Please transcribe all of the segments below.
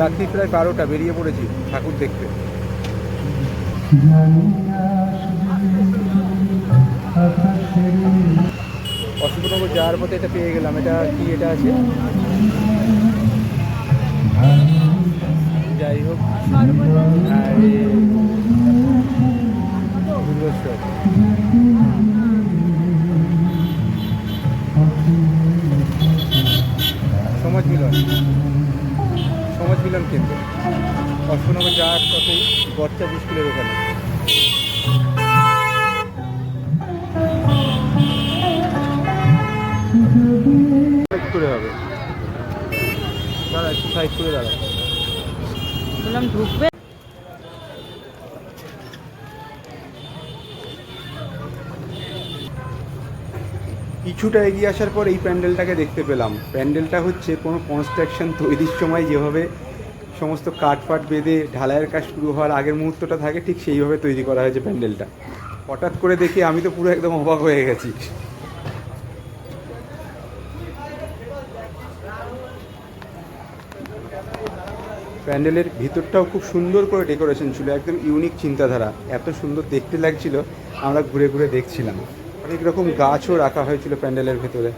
রাত্রি প্রায় 12টা, বেরিয়ে পড়েছি ঠাকুর দেখতে। অশোকনগর যাওয়ার পথে এটা পেয়ে গেলাম। এটা কি, এটা আছে, যাই হোক, আরে দুর্গোৎসব, সমাজ মিলন, সমাজ মিলন কেন্দ্র, অশোকনগর যাওয়ার পথেই গড়চাঁদ স্কুলের ওখানে। কি করে হবে, দাঁড়া একটু সাইড করে দাঁড়া। বললাম ঢুকবে। কিছুটা এগিয়ে আসার পর এই প্যান্ডেলটাকে দেখতে পেলাম। প্যান্ডেলটা হচ্ছে কোনো কনস্ট্রাকশন তৈরির সময় যেভাবে সমস্ত কাঠ ফাট বেঁধে ঢালাইয়ের কাজ শুরু হওয়ার আগের মুহূর্তটা থাকে, ঠিক সেইভাবে তৈরি করা হয়েছে প্যান্ডেলটা। হঠাৎ করে দেখে আমি তো পুরো একদম অবাক হয়ে গেছি। প্যান্ডেলের ভিতরটাও খুব সুন্দর করে ডেকোরেশন ছিল, একদম ইউনিক চিন্তাধারা, এত সুন্দর দেখতে লাগছিল। আমরা ঘুরে ঘুরে দেখছিলাম, অনেক রকম গাছও রাখা হয়েছিল প্যান্ডেলের ভেতরে।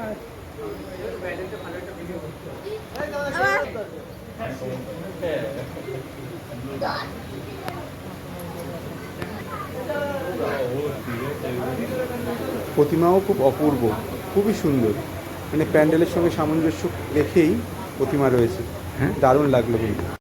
প্রতিমাও খুব অপূর্ব, খুবই সুন্দর, মানে প্যান্ডেলের সঙ্গে সামঞ্জস্য রেখেই প্রতিমা রয়েছে। হ্যাঁ, দারুণ লাগলো কিন্তু।